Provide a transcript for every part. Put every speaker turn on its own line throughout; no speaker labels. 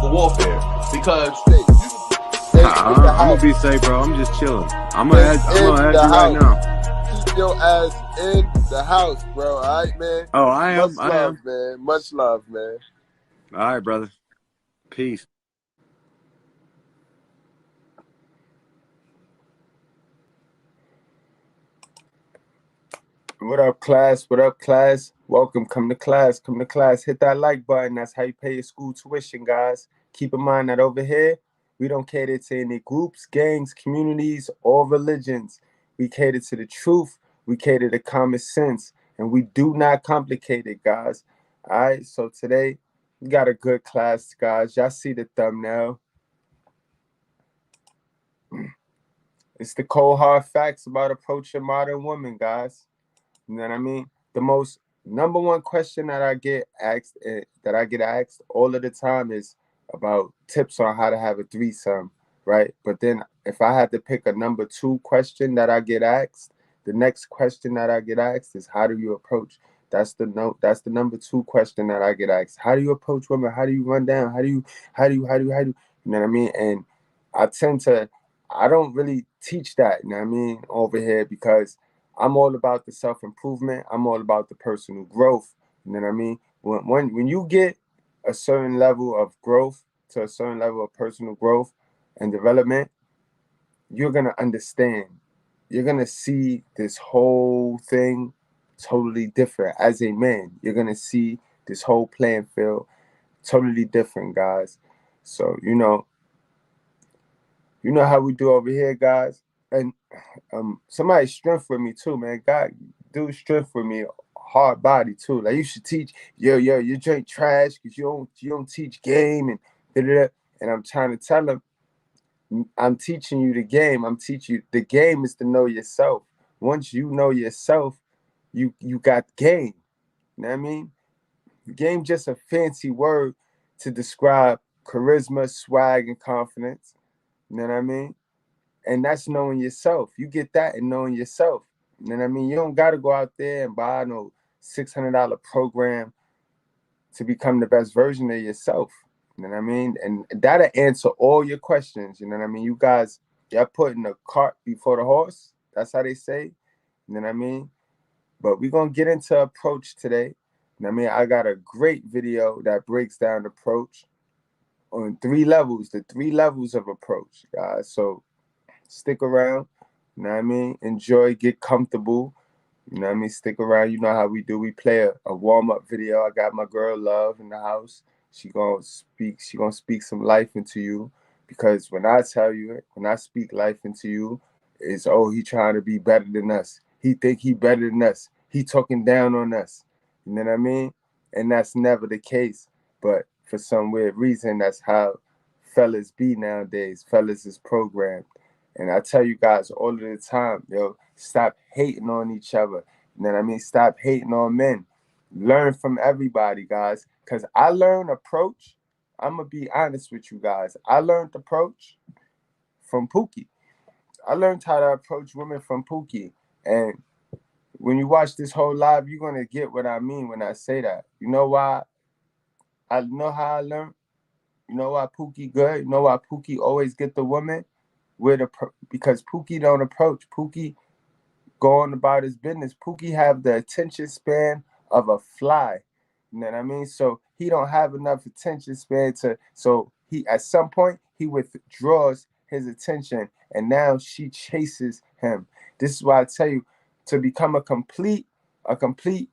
psychological warfare because
I'm gonna be safe, bro. I'm just chilling. I'm gonna add you right now.
Keep your ass in the house, bro. All right, man.
Oh, I am.
Much love, man. Much love, man.
All right, brother. Peace.
What up, class? What up, class? Welcome. Come to class. Come to class. Hit that like button. That's how you pay your school tuition, guys. Keep in mind that over here, we don't cater to any groups, gangs, communities, or religions. We cater to the truth. We cater to common sense. And we do not complicate it, guys. All right, so today, we got a good class, guys. Y'all see the thumbnail. It's the cold, hard facts about approaching modern women, guys. You know what I mean? The most number one question that I get asked all of the time is about tips on how to have a threesome, right? But then if I had to pick a number two question that I get asked, the next question that I get asked is how do you approach? That's the number two question that I get asked. How do you approach women? How do you run down? How do you you know what I mean? And I don't really teach that, you know what I mean, over here because I'm all about the self-improvement. I'm all about the personal growth. You know what I mean? When you get a certain level of growth, to a certain level of personal growth and development, you're going to understand. You're going to see this whole thing totally different. As a man, you're going to see this whole playing field totally different, guys. So, you know how we do over here, guys. And somebody's strength with me too, man. God, dude, strength with me, hard body too. Like you should teach, you drink trash because you don't teach game and da-da-da. And I'm trying to tell him, I'm teaching you the game. I'm teaching you the game is to know yourself. Once you know yourself, you got game. You know what I mean? Game just a fancy word to describe charisma, swag, and confidence. You know what I mean? And that's knowing yourself. You get that in knowing yourself. You know what I mean? You don't got to go out there and buy no $600 program to become the best version of yourself. You know what I mean? And that'll answer all your questions. You know what I mean? You guys, y'all putting the cart before the horse. That's how they say. You know what I mean? But we're going to get into approach today. You know what I mean? I got a great video that breaks down approach on 3 levels, the 3 levels of approach, guys. So stick around, you know what I mean? Enjoy, get comfortable, you know what I mean? Stick around, you know how we do. We play a warm-up video. I got my girl Love in the house. She gonna speak some life into you because when I speak life into you, it's, oh, he trying to be better than us. He think he better than us. He talking down on us. You know what I mean? And that's never the case. But for some weird reason, that's how fellas be nowadays. Fellas is programmed. And I tell you guys all of the time, yo, stop hating on each other. You know what I mean? Stop hating on men. Learn from everybody, guys. Because I learned approach. I'm going to be honest with you guys. I learned approach from Pookie. I learned how to approach women from Pookie. And when you watch this whole live, you're going to get what I mean when I say that. You know why? I know how I learned. You know why Pookie good? You know why Pookie always get the woman? Because Pookie don't approach. Pookie going about his business. Pookie have the attention span of a fly. You know what I mean? So he don't have enough attention span so he at some point he withdraws his attention and now she chases him. This is why I tell you to become a complete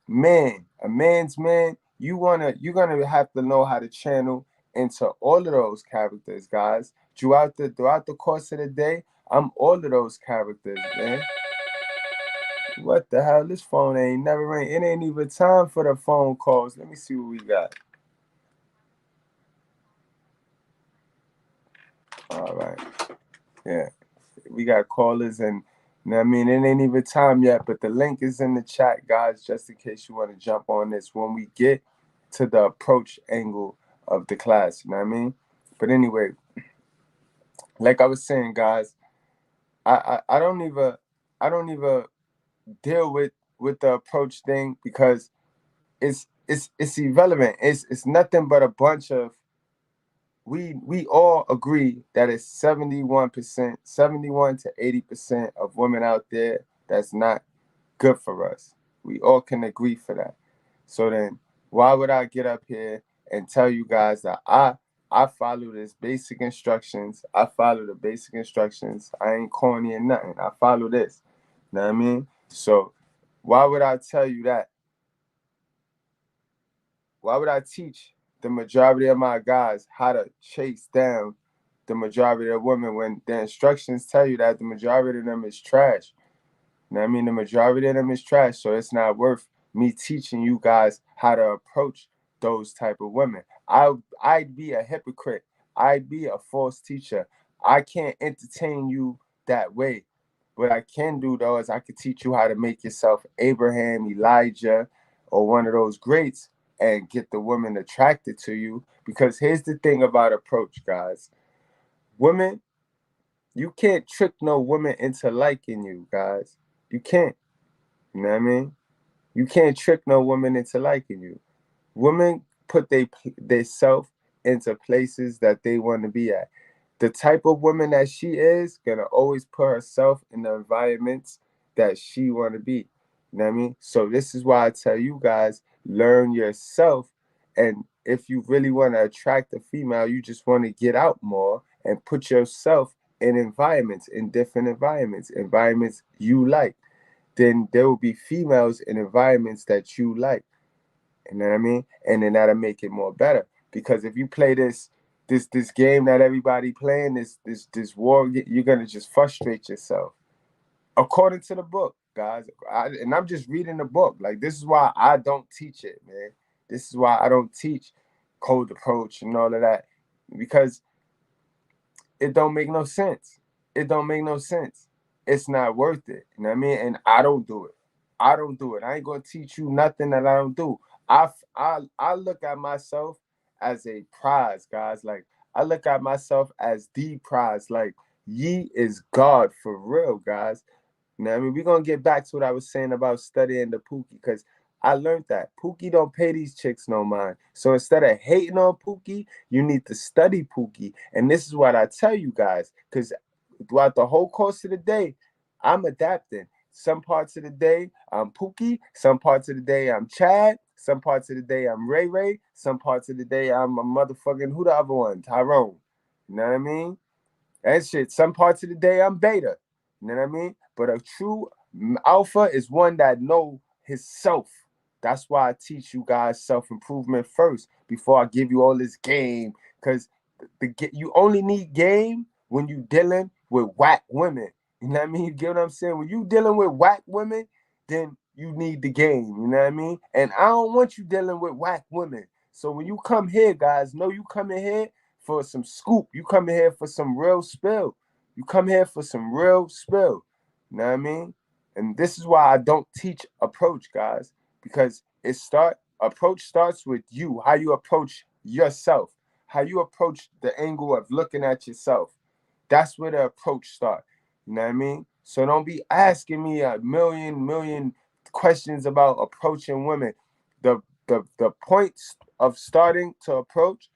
man, a man's man, you're gonna have to know how to channel into all of those characters, guys. Throughout the course of the day, I'm all of those characters, man. What the hell? This phone ain't never ring. It ain't even time for the phone calls. Let me see what we got. All right. Yeah. We got callers and you know what I mean? It ain't even time yet, but the link is in the chat, guys, just in case you want to jump on this when we get to the approach angle of the class. You know what I mean? But anyway, like I was saying, guys, I don't even deal with the approach thing because it's irrelevant. It's nothing but a bunch of we all agree that it's 71%, 71 to 80% of women out there that's not good for us. We all can agree for that. So then why would I get up here and tell you guys that I follow this basic instructions. I follow the basic instructions. I ain't corny or nothing. I follow this. You know what I mean? So why would I tell you that? Why would I teach the majority of my guys how to chase down the majority of women when the instructions tell you that the majority of them is trash? You know what I mean? The majority of them is trash, so it's not worth me teaching you guys how to approach those type of women. I'd be a hypocrite. I'd be a false teacher. I can't entertain you that way. What I can do though is I could teach you how to make yourself Abraham, Elijah, or one of those greats and get the woman attracted to you. Because here's the thing about approach, guys. Women, you can't trick no woman into liking you, guys. You can't. You know what I mean? You can't trick no woman into liking you. Women put they self into places that they want to be at. The type of woman that she is gonna always put herself in the environments that she want to be. You know what I mean? So this is why I tell you guys, learn yourself. And if you really want to attract a female, you just want to get out more and put yourself in different environments you like. Then there will be females in environments that you like. You know what I mean? And then that'll make it more better. Because if you play this game that everybody playing, this war, you're gonna just frustrate yourself. According to the book, guys. And I'm just reading the book. Like, this is why I don't teach it, man. This is why I don't teach cold approach and all of that. Because it don't make no sense. It don't make no sense. It's not worth it. You know what I mean? And I don't do it. I don't do it. I ain't gonna teach you nothing that I don't do. I look at myself as a prize, guys. Like, I look at myself as the prize. Like, ye is God for real, guys. You know what I mean? We're gonna get back to what I was saying about studying the Pookie, because I learned that Pookie don't pay these chicks no mind. So instead of hating on Pookie, you need to study Pookie. And this is what I tell you guys, because throughout the whole course of the day, I'm adapting. Some parts of the day, I'm Pookie. Some parts of the day, I'm Chad. Some parts of the day, I'm Ray Ray. Some parts of the day, I'm a motherfucking, who the other one? Tyrone. You know what I mean? That shit. Some parts of the day, I'm Beta. You know what I mean? But a true alpha is one that know his self. That's why I teach you guys self-improvement first before I give you all this game. Because you only need game when you dealing with whack women. You know what I mean? You get what I'm saying? When you dealing with whack women, then you need the game. You know what I mean? And I don't want you dealing with whack women. So when you come here, guys, know you coming here for some scoop. You come here for some real spill. You come here for some real spill. You know what I mean? And this is why I don't teach approach, guys, because approach starts with you, how you approach yourself, how you approach the angle of looking at yourself. That's where the approach starts. You know what I mean? So don't be asking me a million questions about approaching women. The point of starting to approach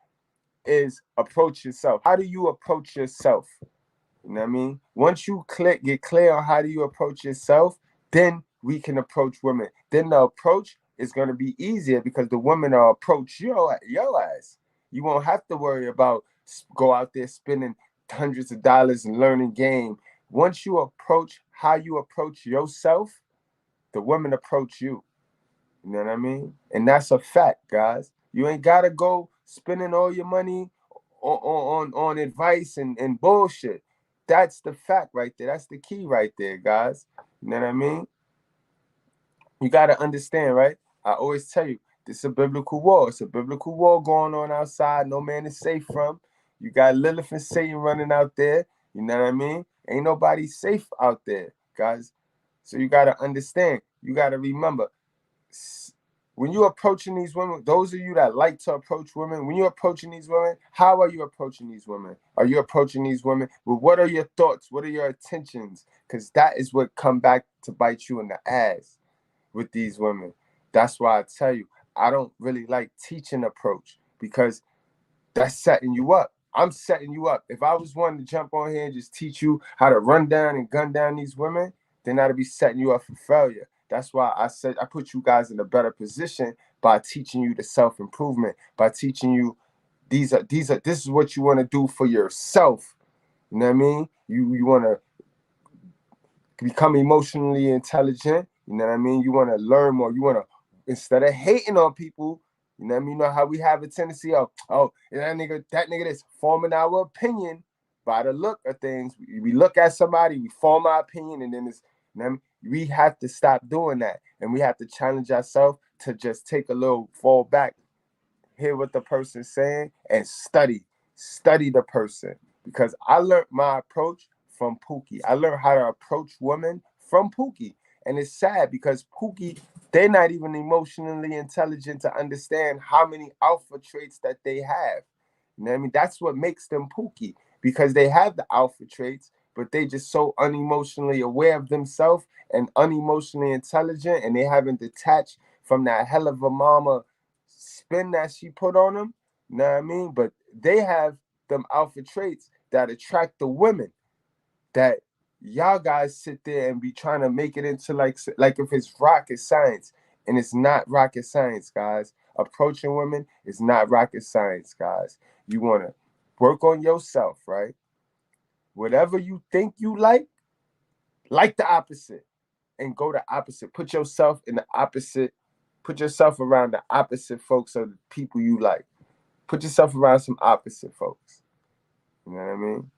is approach yourself. How do you approach yourself? You know what I mean? Once you get clear on how do you approach yourself, then we can approach women. Then the approach is going to be easier because the women will approach your ass. You won't have to worry about go out there spending hundreds of dollars and learning game. Once you approach how you approach yourself, the women approach you. You know what I mean? And that's a fact, guys. You ain't got to go spending all your money on advice and bullshit. That's the fact right there. That's the key right there, guys. You know what I mean? You got to understand, right? I always tell you, this is a biblical war. It's a biblical war going on outside. No man is safe from. You got Lilith and Satan running out there. You know what I mean? Ain't nobody safe out there, guys. So you got to understand. You got to remember, when you're approaching these women, those of you that like to approach women, when you're approaching these women, how are you approaching these women? Are you approaching these women? Well, what are your thoughts? What are your intentions? Because that is what come back to bite you in the ass with these women. That's why I tell you, I don't really like teaching approach because that's setting you up. I'm setting you up. If I was one to jump on here and just teach you how to run down and gun down these women, then I'd be setting you up for failure. That's why I said I put you guys in a better position by teaching you the self-improvement, by teaching you this is what you want to do for yourself. You know what I mean? You want to become emotionally intelligent. You know what I mean? You want to learn more. You want to, instead of hating on people, you know what I mean? You know how we have a tendency of, oh, that nigga that's forming our opinion by the look of things. We look at somebody, we form our opinion, and then it's, you know what I mean? We have to stop doing that. And we have to challenge ourselves to just take a little fall back, hear what the person's saying, and study the person. Because I learned my approach from Pookie. I learned how to approach women from Pookie. And it's sad because Pookie, they're not even emotionally intelligent to understand how many alpha traits that they have. You know what I mean? That's what makes them Pookie, because they have the alpha traits, but they just so unemotionally aware of themselves and unemotionally intelligent, and they haven't detached from that hell of a mama spin that she put on them. You know what I mean? But they have them alpha traits that attract the women that y'all guys sit there and be trying to make it into like if it's rocket science, and it's not rocket science, guys. Approaching women is not rocket science, guys. You want to work on yourself, right? Whatever you think you like the opposite, and go the opposite. Put yourself in the opposite. Put yourself around the opposite folks of the people you like. Put yourself around some opposite folks. You know what I mean?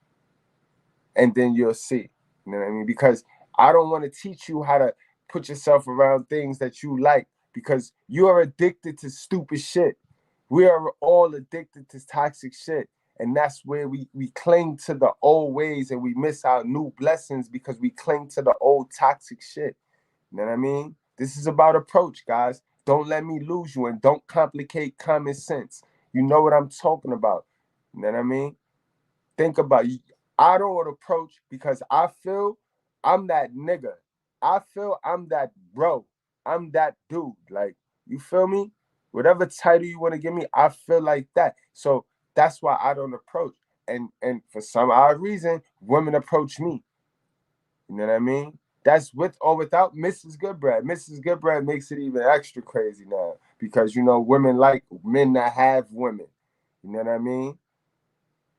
And then you'll see. You know what I mean? Because I don't want to teach you how to put yourself around things that you like, because you are addicted to stupid shit. We are all addicted to toxic shit. And that's where we cling to the old ways, and we miss our new blessings because we cling to the old toxic shit. You know what I mean? This is about approach, guys. Don't let me lose you, and don't complicate common sense. You know what I'm talking about. You know what I mean? Think about it. I don't approach because I feel I'm that nigga. I feel I'm that bro. I'm that dude. Like, you feel me? Whatever title you want to give me, I feel like that. So that's why I don't approach. And for some odd reason, women approach me. You know what I mean? That's with or without Mrs. Goodbread. Mrs. Goodbread makes it even extra crazy now, because, you know, women like men that have women. You know what I mean?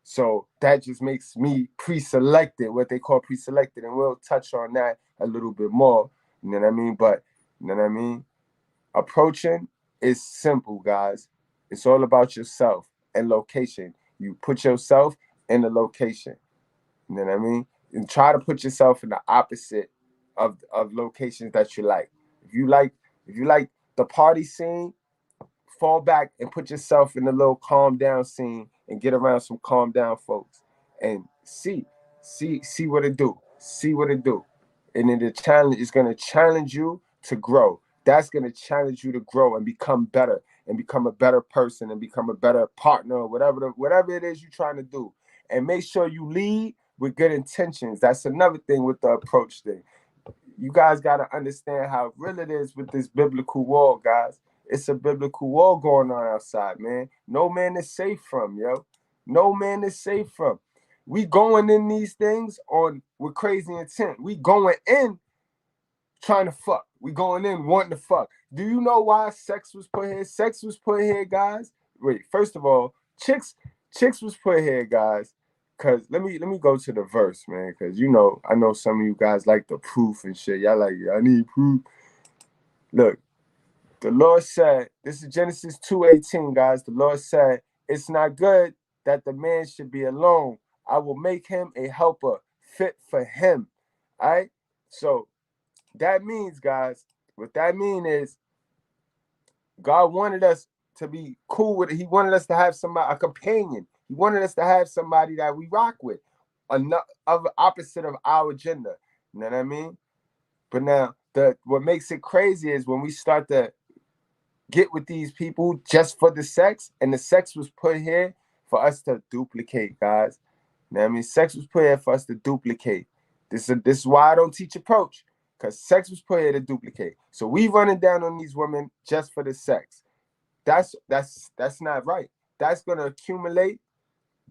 So that just makes me pre-selected, what they call pre-selected, and we'll touch on that a little bit more. You know what I mean? But, you know what I mean? Approaching is simple, guys. It's all about yourself and location. You put yourself in the location. You know what I mean? And try to put yourself in the opposite of locations that you like. If you like the party scene, fall back and put yourself in a little calm down scene and get around some calm down folks and see what it do. See what it do. And then the challenge is going to challenge you to grow. That's going to challenge you to grow and become better, and become a better person, and become a better partner, or whatever it is you're trying to do. And make sure you lead with good intentions. That's another thing with the approach thing. You guys got to understand how real it is with this biblical war, guys. It's a biblical war going on outside, man. No man is safe from, yo. No man is safe from. We going in these things on with crazy intent. We going in trying to fuck. We going in wanting to fuck. Do you know why sex was put here? Sex was put here, guys. Wait, first of all, chicks was put here, guys. Cause let me go to the verse, man. Cause you know, I know some of you guys like the proof and shit. Y'all like, I need proof. Look, the Lord said, this is Genesis 2:18, guys. The Lord said, it's not good that the man should be alone. I will make him a helper fit for him. All right. So that means, guys, what that means is God wanted us to be cool with it. He wanted us to have somebody, a companion. He wanted us to have somebody that we rock with, of opposite of our gender. You know what I mean? But now, what makes it crazy is when we start to get with these people just for the sex, and the sex was put here for us to duplicate, guys. You know what I mean? Sex was put here for us to duplicate. This is why I don't teach approach, because sex was put here to duplicate. So we running down on these women just for the sex. That's not right. That's gonna accumulate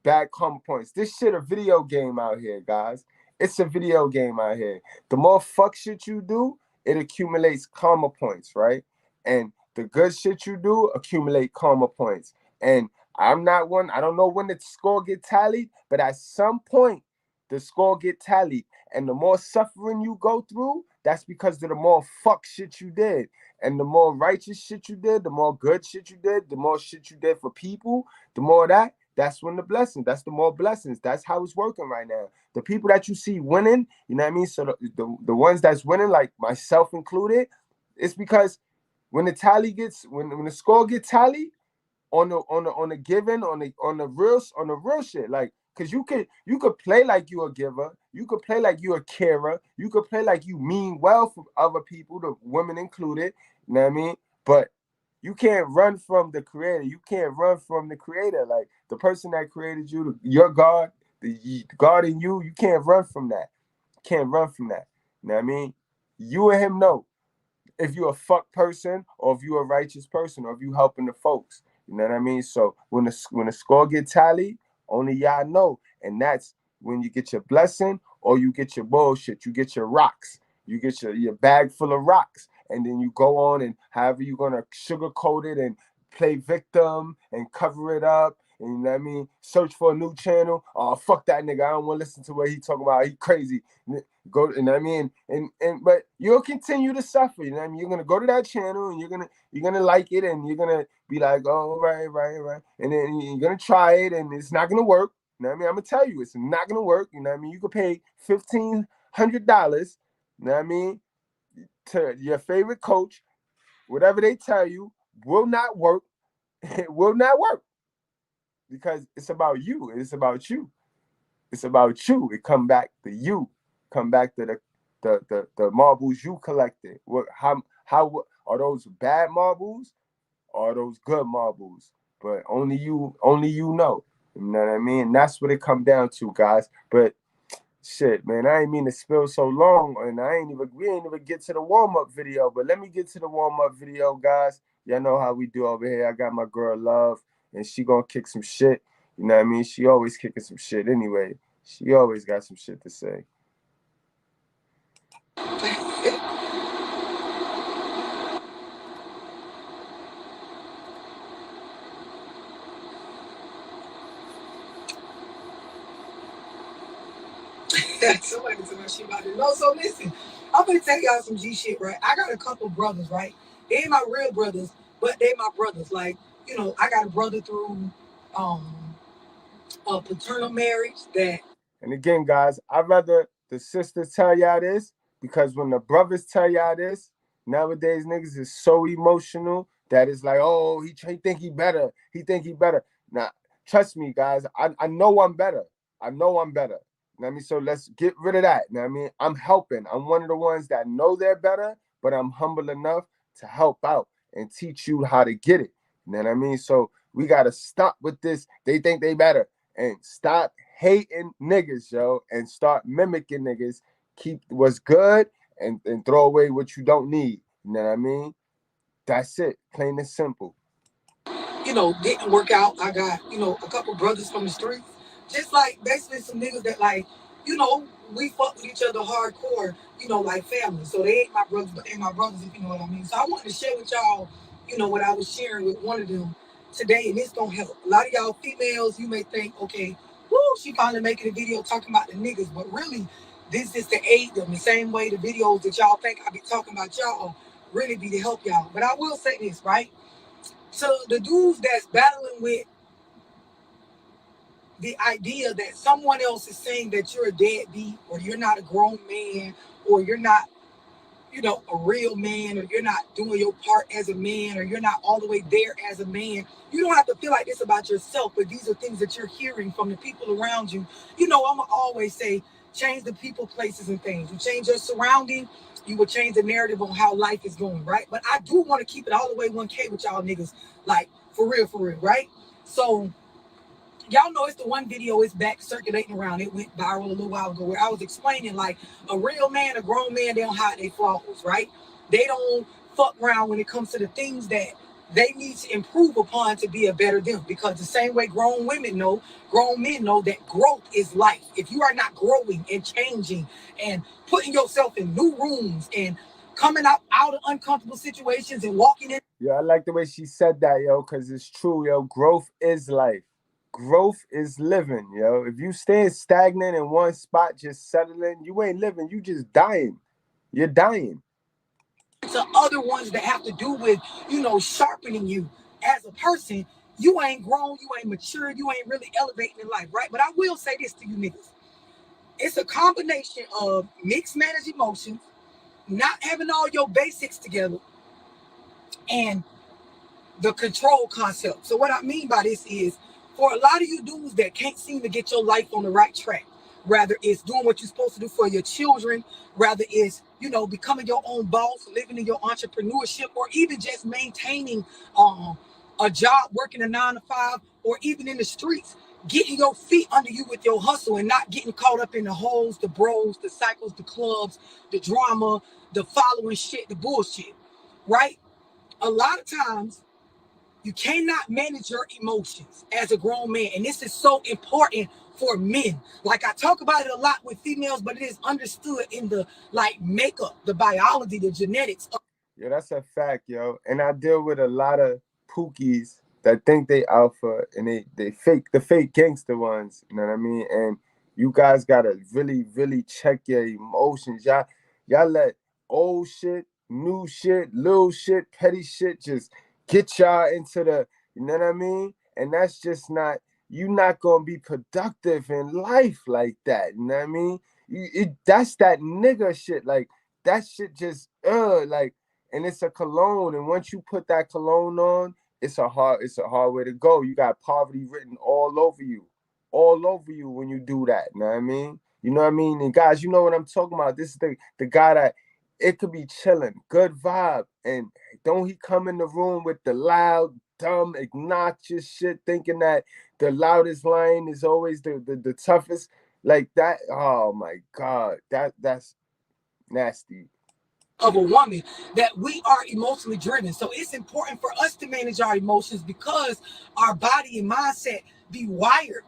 bad karma points. This shit a video game out here, guys. It's a video game out here. The more fuck shit you do, it accumulates karma points, right? And the good shit you do accumulate karma points. And I'm not one, I don't know when the score get tallied, but at some point, the score get tallied. And the more suffering you go through, that's because of the more fuck shit you did. And the more righteous shit you did, the more good shit you did, the more shit you did for people, the more that's when the blessings, that's the more blessings. That's how it's working right now. The people that you see winning, you know what I mean? So the ones that's winning, like myself included, it's because when the tally gets, when the score gets tallied, on the giving, on the real shit, like, cause you could play like you a giver, you could play like you a carer, you could play like you mean well for other people, the women included, you know what I mean? But you can't run from the creator. You can't run from the creator. Like the person that created you, your God, the God in you, you can't run from that. Can't run from that. You know what I mean? You and him know if you a fuck person or if you a righteous person or if you helping the folks. You know what I mean? So when the score get tallied, only y'all know. And that's when you get your blessing or you get your bullshit. You get your rocks. You get your bag full of rocks. And then you go on and however you're gonna sugarcoat it and play victim and cover it up. And you know what I mean? Search for a new channel. Oh, fuck that nigga. I don't want to listen to what he talking about. He crazy. Go, you know what I mean? And but you'll continue to suffer. You know what I mean? You're gonna go to that channel and you're gonna like it and you're gonna be like, oh, right. And then you're gonna try it and it's not gonna work. You know what I mean? I'm gonna tell you, it's not gonna work. You know what I mean? You could pay $1,500, you know what I mean, to your favorite coach. Whatever they tell you will not work. It will not work. Because it's about you. It's about you. It's about you. It come back to you. Come back to the marbles you collected. How are those bad marbles or are those good marbles? But only you know. You know what I mean? That's what it come down to, guys. But shit, man, I ain't mean to spill so long, and we ain't even get to the warm-up video. But let me get to the warm-up video, guys. Y'all know how we do over here. I got my girl Love, and she gonna kick some shit. You know what I mean? She always kicking some shit anyway. She always got some shit to say.
Somebody told me she about to know. So listen, I'm gonna tell y'all some G shit, right? I got a couple brothers, right? They ain't my real brothers, but they my brothers. Like, you know, I got a brother through a paternal marriage that.
And again, guys, I'd rather the sisters tell y'all this because when the brothers tell y'all this, nowadays niggas is so emotional that it's like, oh, he think he better. He think he better. Now, trust me, guys, I know I'm better. I know I'm better. You know what I mean? So let's get rid of that. You know what I mean? I'm helping. I'm one of the ones that know they're better, but I'm humble enough to help out and teach you how to get it. You know what I mean? So we got to stop with this. They think they better. And stop hating niggas, yo, and start mimicking niggas. Keep what's good and throw away what you don't need. You know what I mean? That's it. Plain and simple.
You know, didn't work out. I got, you know, a couple brothers from the streets. Just like basically some niggas that like, you know, we fuck with each other hardcore, you know, like family. So they ain't my brothers, but they my brothers, if you know what I mean. So I wanted to share with y'all, you know, what I was sharing with one of them today, and it's gonna help. A lot of y'all females, you may think, okay, woo, she finally making a video talking about the niggas, but really, this is to aid them the same way the videos that y'all think I be talking about y'all really be to help y'all. But I will say this, right? So the dudes that's battling with the idea that someone else is saying that you're a deadbeat or you're not a grown man or you're not, you know, a real man or you're not doing your part as a man or you're not all the way there as a man. You don't have to feel like this about yourself, but these are things that you're hearing from the people around you. You know, I'm going to always say, change the people, places, and things. You change your surrounding, you will change the narrative on how life is going, right? But I do want to keep it all the way 1K with y'all niggas, like, for real, right? So, y'all know it's the one video is back circulating around. It went viral a little while ago where I was explaining like a real man, a grown man, they don't hide their flaws, right? They don't fuck around when it comes to the things that they need to improve upon to be a better them. Because the same way grown women know, grown men know that growth is life. If you are not growing and changing and putting yourself in new rooms and coming out of uncomfortable situations and walking in.
Yeah, I like the way she said that, yo, because it's true, yo. Growth is life. Growth is living, yo. If you stay stagnant in one spot, just settling, you ain't living. You just dying. You're dying.
To other ones that have to do with, sharpening you as a person, you ain't grown, you ain't mature, you ain't really elevating in life, right? But I will say this to you niggas. It's a combination of mixed managed emotions, not having all your basics together, and the control concept. So what I mean by this is, for a lot of you dudes that can't seem to get your life on the right track, rather it's doing what you're supposed to do for your children, rather it's, becoming your own boss, living in your entrepreneurship, or even just maintaining a job, working a 9 to 5, or even in the streets, getting your feet under you with your hustle and not getting caught up in the holes, the bros, the cycles, the clubs, the drama, the following shit, the bullshit, right? A lot of times you cannot manage your emotions as a grown man. And this is so important for men. Like, I talk about it a lot with females, but it is understood in the makeup, the biology, the genetics.
Yeah, that's a fact, yo. And I deal with a lot of pookies that think they alpha and they fake the fake gangster ones. You know what I mean? And you guys gotta really, really check your emotions. Y'all let old shit, new shit, little shit, petty shit just get y'all into the, you know what I mean? And that's just not, you not gonna be productive in life like that. You know what I mean? That's that nigga shit. Like, that shit just like, and it's a cologne. And once you put that cologne on, it's a hard way to go. You got poverty written all over you when you do that. You know what I mean? You know what I mean? And guys, you know what I'm talking about. This is the guy that it could be chilling, good vibe, and don't he come in the room with the loud, dumb, obnoxious shit, thinking that the loudest line is always the toughest, like that. Oh my God, that's nasty.
Of a woman, that we are emotionally driven. So it's important for us to manage our emotions, because our body and mindset be wired,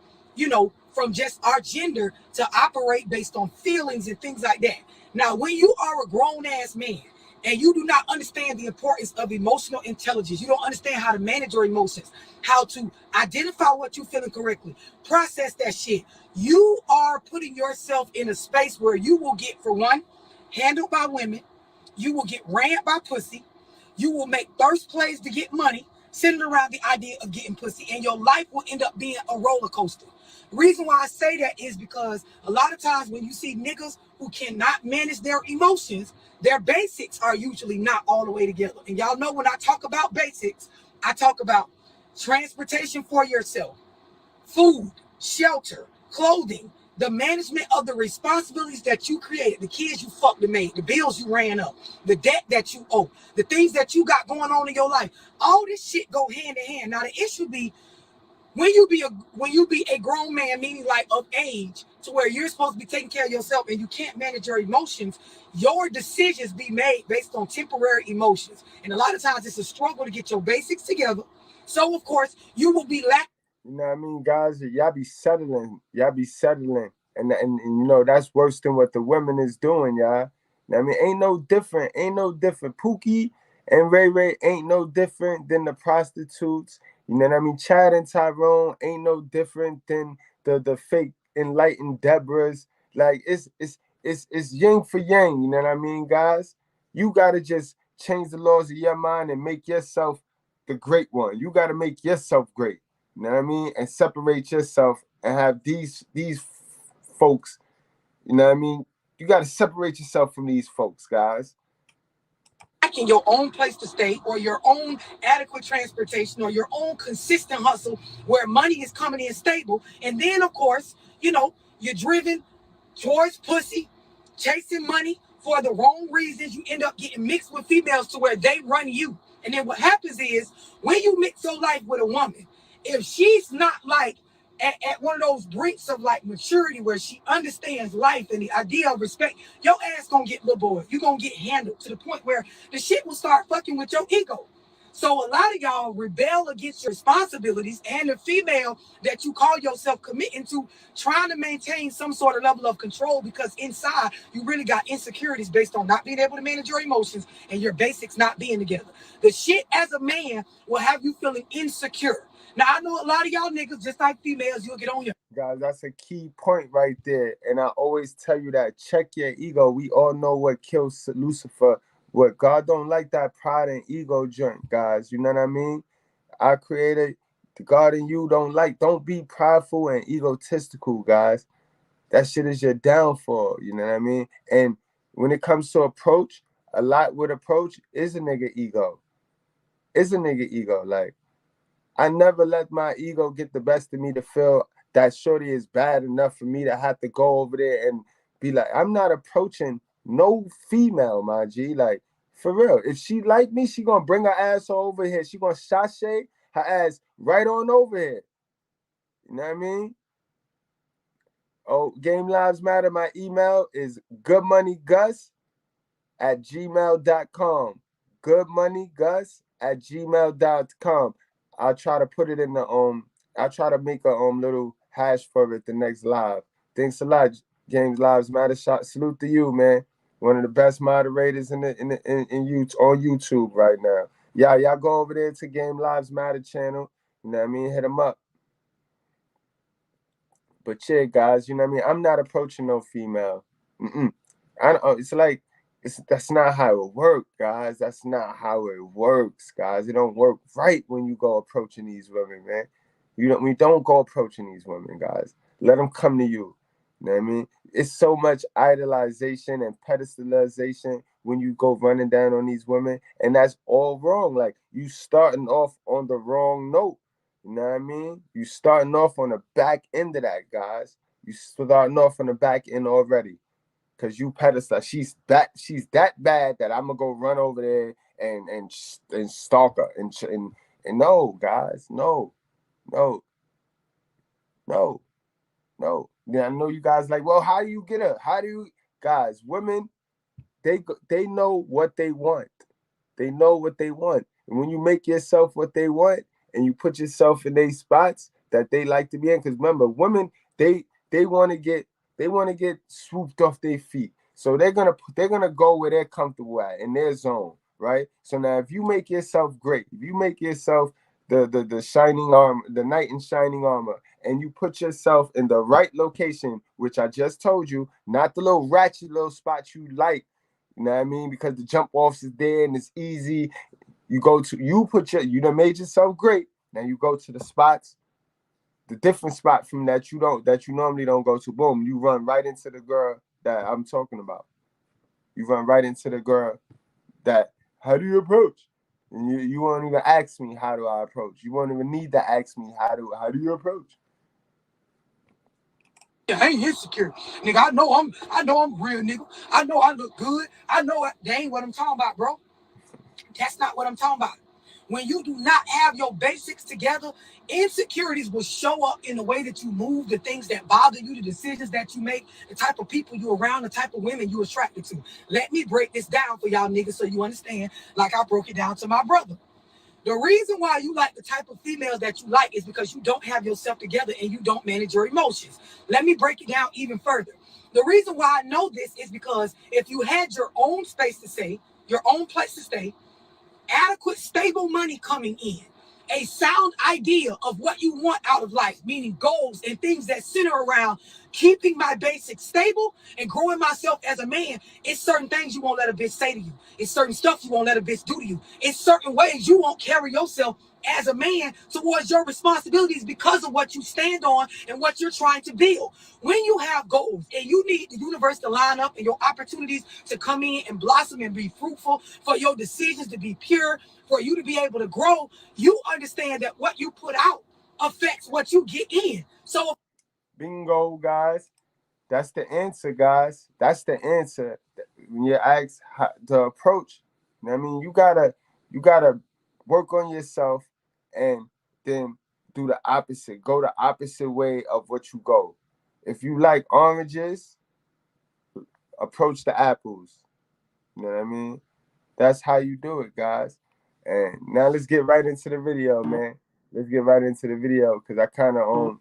from just our gender to operate based on feelings and things like that. Now, when you are a grown ass man and you do not understand the importance of emotional intelligence, you don't understand how to manage your emotions, how to identify what you're feeling correctly, process that shit, you are putting yourself in a space where you will get, for one, handled by women. You will get ran by pussy. You will make thirst plays to get money, centered around the idea of getting pussy, and your life will end up being a roller coaster. The reason why I say that is because a lot of times when you see niggas who cannot manage their emotions, their basics are usually not all the way together. And y'all know, when I talk about basics, I talk about transportation for yourself, food, shelter, clothing, the management of the responsibilities that you created, the kids you fucked and made, the bills you ran up, the debt that you owe, the things that you got going on in your life. All this shit go hand in hand. Now, the issue be when you be a grown man, meaning like of age, to where you're supposed to be taking care of yourself and you can't manage your emotions, your decisions be made based on temporary emotions. And a lot of times it's a struggle to get your basics together. So of course you will be lacking.
You know what I mean, guys? Y'all be settling. And you know, that's worse than what the women is doing, y'all. You know what I mean? Ain't no different. Pookie and Ray Ray ain't no different than the prostitutes. You know what I mean? Chad and Tyrone ain't no different than the fake enlightened Deborahs. Like, it's yin for yang, you know what I mean, guys? You gotta just change the laws of your mind and make yourself the great one. You gotta make yourself great. You know what I mean? And separate yourself and have these folks, you know what I mean? You got to separate yourself from these folks, guys.
In your own place to stay, or your own adequate transportation, or your own consistent hustle where money is coming in stable. And then, of course, you're driven towards pussy, chasing money for the wrong reasons. You end up getting mixed with females to where they run you. And then what happens is, when you mix your life with a woman, if she's not at one of those brinks of maturity where she understands life and the idea of respect, your ass gonna get little boy. You gonna get handled to the point where the shit will start fucking with your ego. So a lot of y'all rebel against your responsibilities, and the female that you call yourself committing to, trying to maintain some sort of level of control, because inside you really got insecurities based on not being able to manage your emotions and your basics not being together. The shit as a man will have you feeling insecure. Now I know a lot of y'all niggas, just like females, you'll get on your
Guys, that's a key point right there. And I always tell you that check your ego. We all know what kills Lucifer. What God don't like that pride and ego joint, guys. You know what I mean? I created the God in you don't be prideful and egotistical, guys. That shit is your downfall. You know what I mean? And when it comes to approach, a lot with approach is a nigga ego. Is a nigga ego. Like, I never let my ego get the best of me to feel that shorty is bad enough for me to have to go over there and be like, I'm not approaching no female, my G. Like, for real. If she like me, she gonna bring her ass over here. She gonna sashay her ass right on over here. You know what I mean? Oh, Game Lives Matter. My email is goodmoneygus@gmail.com. Goodmoneygus@gmail.com. I'll try to put it in the I'll try to make a little hash for it the next live. Thanks a lot, Games Lives Matter. Salute to you, man. One of the best moderators in on YouTube right now. Yeah, y'all go over there to Game Lives Matter channel. You know what I mean? Hit them up. But yeah, guys, you know what I mean? I'm not approaching no female. I don't. It's like that's not how it works, guys. That's not how it works, guys. It don't work right when you go approaching these women, man. We don't go approaching these women, guys. Let them come to you. You know what I mean? It's so much idolization and pedestalization when you go running down on these women, and that's all wrong. Like, you starting off on the wrong note. You know what I mean? You starting off on the back end of that, guys. You starting off on the back end already. Cause you pedestal, she's that bad that I'm gonna go run over there and stalk her and no, guys, no. Yeah, I know you guys like, well, how do you get her? How do you, guys? Women, they know what they want. They know what they want, and when you make yourself what they want and you put yourself in these spots that they like to be in, because remember, women they want to get swooped off their feet, so they're gonna go where they're comfortable at in their zone, right? So now, if you make yourself great, if you make yourself the shining armor, the knight in shining armor, and you put yourself in the right location, which I just told you, not the little ratchet little spot you like. You know what I mean? Because the jump offs is there and it's easy. You done made yourself great. Now you go to the spots, the different spot from that you normally don't go to. Boom, you run right into the girl that I'm talking about. You run right into the girl that, how do you approach? And you won't even ask me how do I approach. You won't even need to ask me how do you approach.
I ain't insecure, nigga. I know I'm real, nigga. I know I look good. I know that ain't what I'm talking about, bro. That's not what I'm talking about. When you do not have your basics together, insecurities will show up in the way that you move, the things that bother you, the decisions that you make, the type of people you're around, the type of women you're attracted to. Let me break this down for y'all niggas so you understand, like I broke it down to my brother. The reason why you like the type of females that you like is because you don't have yourself together and you don't manage your emotions. Let me break it down even further. The reason why I know this is because if you had your own space to stay, your own place to stay, adequate, stable money coming in, a sound idea of what you want out of life, meaning goals and things that center around keeping my basics stable and growing myself as a man, it's certain things you won't let a bitch say to you. It's certain stuff you won't let a bitch do to you. It's certain ways you won't carry yourself as a man towards your responsibilities because of what you stand on and what you're trying to build. When you have goals and you need the universe to line up and your opportunities to come in and blossom and be fruitful, for your decisions to be pure, for you to be able to grow, you understand that what you put out affects what you get in. So,
Bingo, guys. That's the answer, guys. That's the answer. When you ask the approach, you know what I mean, you gotta work on yourself and then do the opposite. Go the opposite way of what you go. If you like oranges, approach the apples. You know what I mean? That's how you do it, guys. And now let's get right into the video, man. Let's get right into the video because I kind of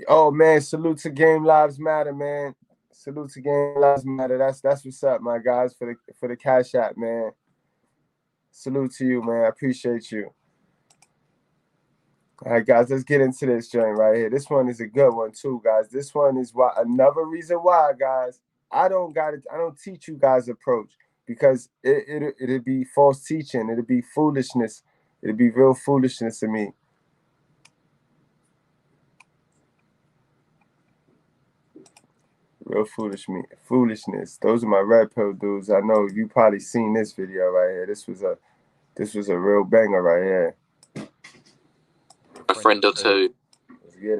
Oh man, salute to Game Lives Matter, man. Salute to Game Lives Matter. That's what's up, my guys, for the Cash App, man. Salute to you, man. I appreciate you. All right, guys, let's get into this joint right here. This one is a good one too, guys. This one is another reason why, guys, I don't teach you guys approach because it'll be false teaching. It'll be foolishness. It'll be real foolishness to me. Real foolishness. Those are my red pill dudes. I know you probably seen this video right here. This was a real banger right here.
A friend or two.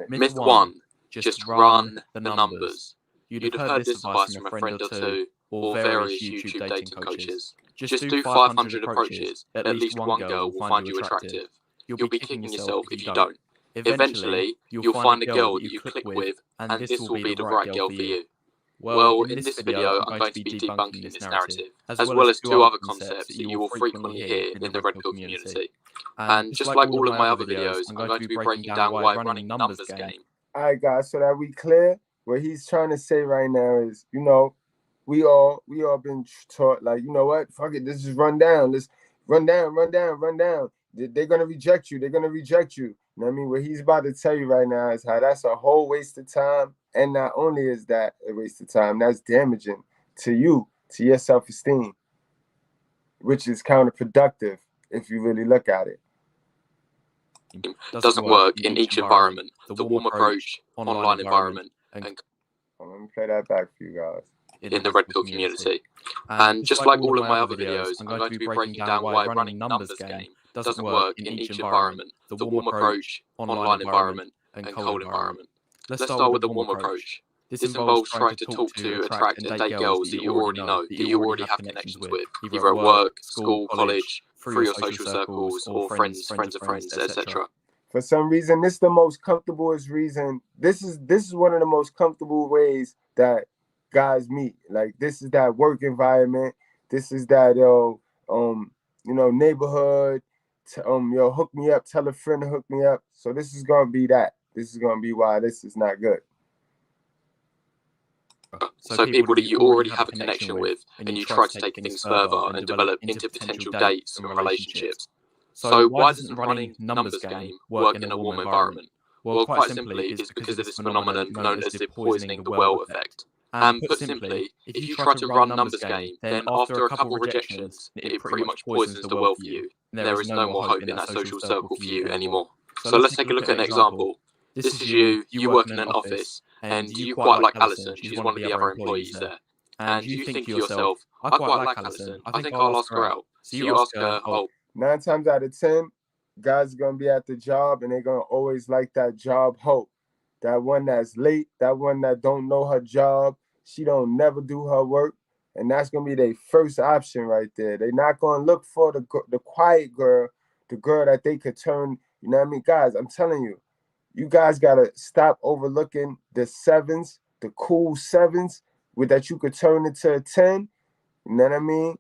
Myth 1. Just run the numbers. You'd have heard this advice from a friend or two or various YouTube dating coaches. Just do 500 approaches. At least one girl will find you attractive. You'll be kicking yourself if you don't. Eventually, you'll find a girl that you click with, and this will be the right girl for you. Well, in this video, I'm going to be debunking this narrative, as well as 2 other concepts that you will frequently hear in the Red Pill community. And just like all of my other videos, I'm going to be breaking down why running numbers game.
Alright, guys, so that we clear, what he's trying to say right now is, you know, we all been taught, like, you know what, fuck it, let's just run down. Let's run down. They're gonna reject you. You know what I mean? What he's about to tell you right now is how that's a whole waste of time. And not only is that a waste of time, that's damaging to you, to your self-esteem, which is counterproductive if you really look at it.
Doesn't work in each environment. The warm approach, online environment, and
let me play that back for you guys.
In the Red Pill community. And just like all of my other videos, I'm going to be breaking down why running numbers game doesn't work in each environment. The warm approach, online environment, and cold environment. Let's start with the warm approach. This involves trying to talk to, attract, and date girls that you already know, that you already have connections with, either at work, school, college, through your social circles, or friends of friends, etc.
For some reason, this is the most comfortablest reason. This is one of the most comfortable ways that guys meet. Like, this is that work environment. This is that neighborhood. Hook me up. Tell a friend to hook me up. So this is gonna be that. This is gonna be why this is not good.
So people that you already have a connection with, and you try to take things further and develop into potential dates and relationships. So why doesn't running numbers game work in a warm environment? Well, quite simply, it's because of this phenomenon known as the poisoning the well effect. And put simply, if you try to run numbers game, then after a couple of rejections, it pretty much poisons the well for you. There is no more hope in that social circle for you anymore. So let's take a look at an example. This is you work in an office, and you quite like Alison, she's one of the other employees there. And you think to yourself, I quite like Alison, I think I'll ask her out. So you ask her,
9 times out of 10, guys are going to be at the job, and they're going to always like that job hope. That one that's late, that one that don't know her job, she don't never do her work, and that's going to be their first option right there. They're not going to look for the quiet girl, the girl that they could turn, you know what I mean? Guys, I'm telling you, you guys got to stop overlooking the 7s, the cool 7s, that you could turn into a 10, you know what I mean?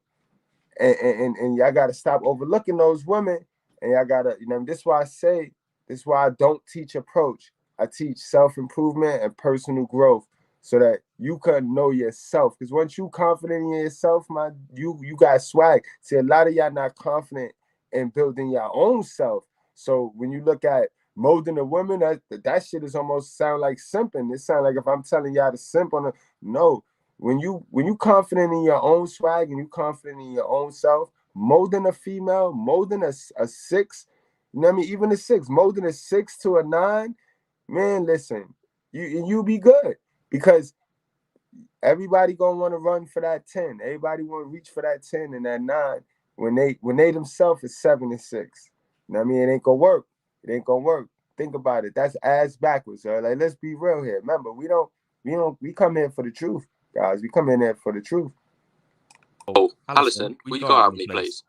And y'all got to stop overlooking those women, and y'all got to, you know, this is why I don't teach approach. I teach self-improvement and personal growth so that you can know yourself. Because once you confident in yourself, man, you got swag. See, a lot of y'all not confident in building your own self. So when you look at molding a woman, that shit is almost sound like simping. It sound like if I'm telling y'all to simp on no. When you confident in your own swag and you confident in your own self, molding a female, molding a 6, you know what I mean? Even a 6, molding a 6 to a 9, man, listen, you be good because everybody gonna want to run for that 10. Everybody want to reach for that 10 and that 9 when they themselves is 7 and 6. You know what I mean? It ain't gonna work. It ain't gonna work. Think about it. That's ass backwards, sir. Like, let's be real here. Remember, we come here for the truth, guys. We come in there for the truth.
Alison, will you go out with me, please?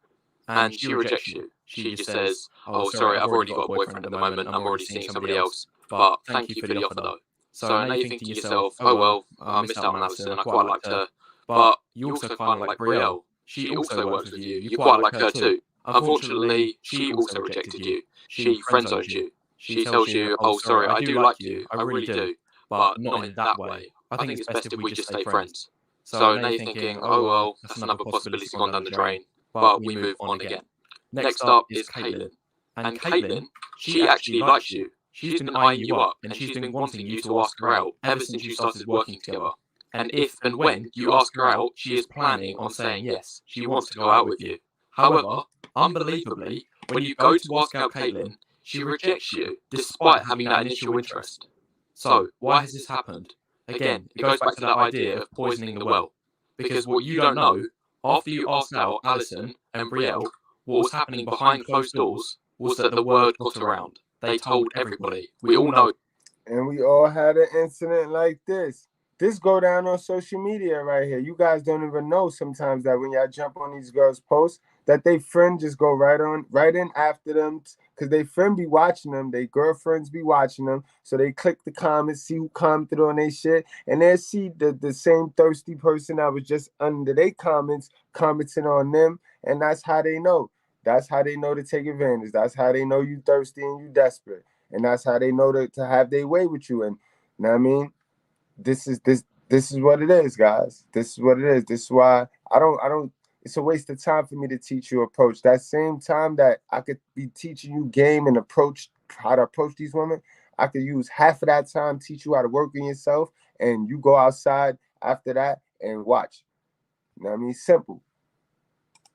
And she rejects you. She just says, sorry, I've already got a boyfriend at the moment. I'm already seeing somebody else. But thank you for the offer, though. So now you think to yourself, I missed out on Alison. I quite liked her. But you also kind of like Brielle. She also works with you. You quite like her too. Unfortunately, she also rejected you. She friend-zoned you. She tells you, oh, sorry, I do like you, I really do, but not in that way. I think it's best if we just stay friends. So now you're thinking, oh, well, that's another possibility gone down the drain, but we move on again. Next up is Caitlin. And Caitlin, she actually likes you. She's been eyeing you up, and she's been wanting you to ask her out ever since you started working together. And if and when you ask her out, she is planning on saying yes. She wants to go out with you. However, unbelievably, when you go to ask out Caitlin, she rejects you despite having that initial interest. So, why has this happened? Again, it goes back to that idea of poisoning the well. Because what you don't know, after you asked out Alison and Brielle, what was happening behind closed doors was that the word got around. They told everybody. We all know.
And we all had an incident like this. This go down on social media right here. You guys don't even know sometimes that when y'all jump on these girls' posts, that they friend just go right in after them, because they friend be watching them, they girlfriends be watching them, so they click the comments, see who commented on their shit, and they see the same thirsty person that was just under their comments commenting on them, and that's how they know. That's how they know to take advantage. That's how they know you thirsty and you desperate, and that's how they know to have their way with you. And you know what I mean? This is what it is, guys. This is what it is. This is why I don't. It's a waste of time for me to teach you approach. That same time that I could be teaching you game and approach, how to approach these women, I could use half of that time teach you how to work on yourself, and you go outside after that and watch. You know what I mean? Simple.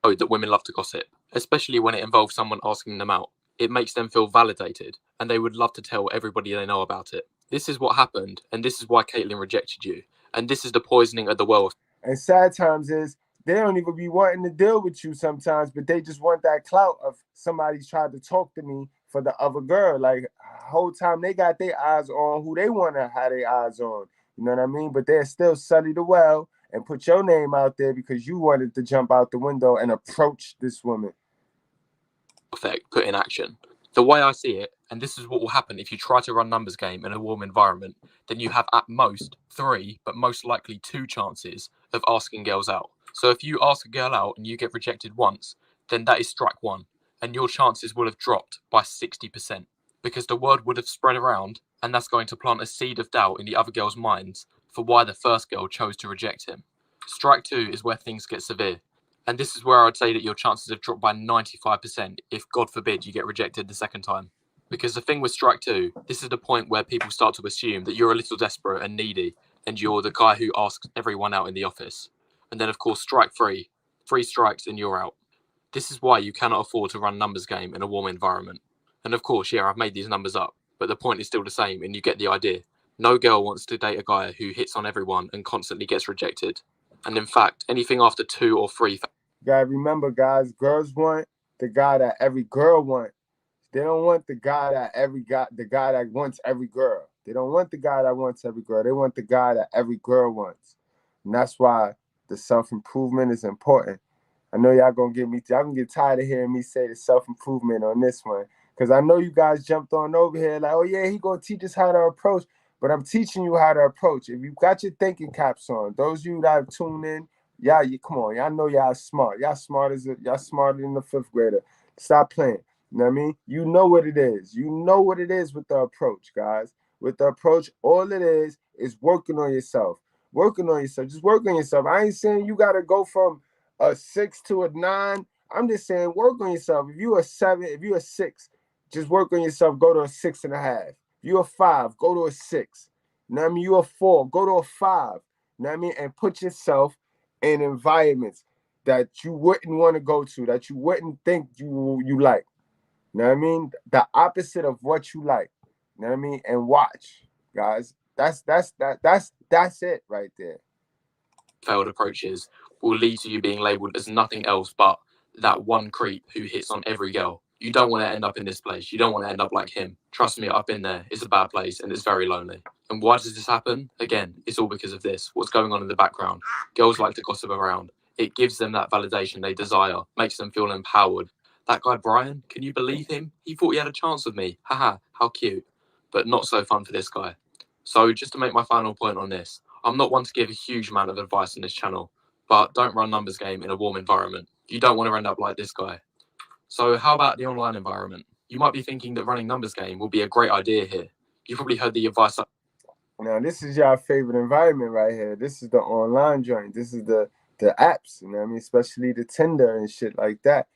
Oh, that women love to gossip, especially when it involves someone asking them out. It makes them feel validated, and they would love to tell everybody they know about it. This is what happened, and this is why Caitlin rejected you, and this is the poisoning of the well.
And sad times is, they don't even be wanting to deal with you sometimes, but they just want that clout of somebody's tried to talk to me for the other girl. Like, whole time they got their eyes on who they want to have their eyes on. You know what I mean? But they're still sully the well and put your name out there because you wanted to jump out the window and approach this woman.
Effect put in action. The way I see it, and this is what will happen if you try to run numbers game in a warm environment, then you have at most 3, but most likely 2 chances of asking girls out. So if you ask a girl out and you get rejected once, then that is strike 1, and your chances will have dropped by 60%, because the word would have spread around, and that's going to plant a seed of doubt in the other girls' minds for why the first girl chose to reject him. Strike 2 is where things get severe. And this is where I'd say that your chances have dropped by 95% if, God forbid, you get rejected the second time. Because the thing with strike 2, this is the point where people start to assume that you're a little desperate and needy, and you're the guy who asks everyone out in the office. And then, of course, strike 3, 3 strikes and you're out. This is why you cannot afford to run numbers game in a warm environment. And of course, yeah, I've made these numbers up, but the point is still the same, and you get the idea. No girl wants to date a guy who hits on everyone and constantly gets rejected. And in fact, anything after 2 or 3...
You gotta remember, guys, girls want the guy that every girl wants. They don't want the guy that wants every girl. They don't want the guy that wants every girl. They want the guy that every girl wants. And that's why the self-improvement is important. I know y'all gonna get tired of hearing me say the self-improvement on this one. Because I know you guys jumped on over here like, oh yeah, he gonna teach us how to approach. But I'm teaching you how to approach. If you got your thinking caps on, those of you that have tuned in, come on, y'all know y'all smart. Y'all smarter than the 5th grader. Stop playing. You know what I mean? You know what it is. You know what it is with the approach, guys. With the approach, all it is working on yourself. Working on yourself. Just work on yourself. I ain't saying you got to go from a 6 to a 9. I'm just saying work on yourself. If you a 7, if you a 6, just work on yourself. Go to a 6.5. If you a 5, go to a 6. You know what I mean? You a 4, go to a 5. You know what I mean? And put yourself in environments that you wouldn't want to go to, that you wouldn't think you like. You know what I mean? The opposite of what you like. You know what I mean? And watch, guys. That's it right there.
Failed approaches will lead to you being labelled as nothing else but that one creep who hits on every girl. You don't want to end up in this place. You don't want to end up like him. Trust me, I've been there. It's a bad place and it's very lonely. And why does this happen? Again, it's all because of this. What's going on in the background? Girls like to gossip around. It gives them that validation they desire, makes them feel empowered. That guy Brian, can you believe him? He thought he had a chance with me. Haha, how cute. But not so fun for this guy. So just to make my final point on this, I'm not one to give a huge amount of advice on this channel, but don't run numbers game in a warm environment. You don't want to end up like this guy. So how about the online environment? You might be thinking that running numbers game will be a great idea here. You've probably heard the advice.
Now, this is your favorite environment right here. This is the online joint. This is the apps, you know what I mean? Especially the Tinder and shit like that.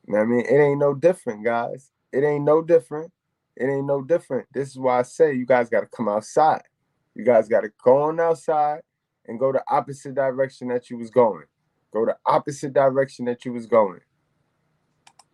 You know what I mean? It ain't no different, guys. It ain't no different. It ain't no different. This is why I say you guys got to come outside. You guys got to go on outside and go the opposite direction that you was going. Go the opposite direction that you was going.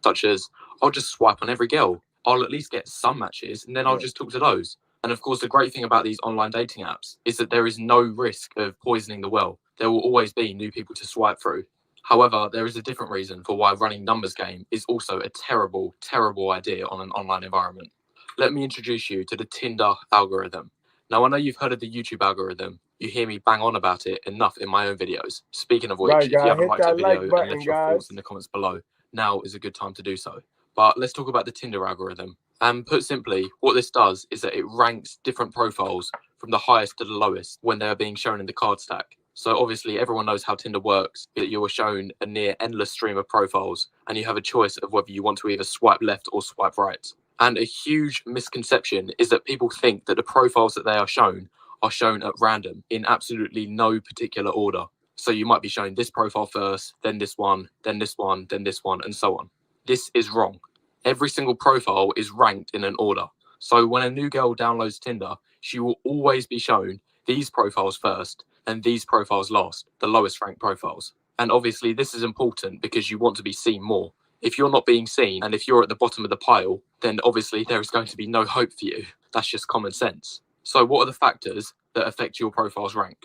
Such as, I'll just swipe on every girl. I'll at least get some matches, and then I'll just talk to those. And of course, the great thing about these online dating apps is that there is no risk of poisoning the well. There will always be new people to swipe through. However, there is a different reason for why running numbers game is also a terrible, terrible idea on an online environment. Let me introduce you to the Tinder algorithm. Now, I know you've heard of the YouTube algorithm. You hear me bang on about it enough in my own videos. Speaking of which,
Right,
if you
guys,
haven't
hit
liked the
that
video
like button,
and left your thoughts in the comments below, now is a good time to do so. But let's talk about the Tinder algorithm. And put simply, what this does is that it ranks different profiles from the highest to the lowest when they're being shown in the card stack. So obviously everyone knows how Tinder works, that you are shown a near endless stream of profiles and you have a choice of whether you want to either swipe left or swipe right. And a huge misconception is that people think that the profiles that they are shown at random in absolutely no particular order. So you might be shown this profile first, then this one, then this one, then this one, and so on. This is wrong. Every single profile is ranked in an order. So when a new girl downloads Tinder, she will always be shown these profiles first and these profiles last, the lowest ranked profiles. And obviously this is important because you want to be seen more. If you're not being seen and if you're at the bottom of the pile, then obviously there is going to be no hope for you. That's just common sense. So what are the factors that affect your profile's rank?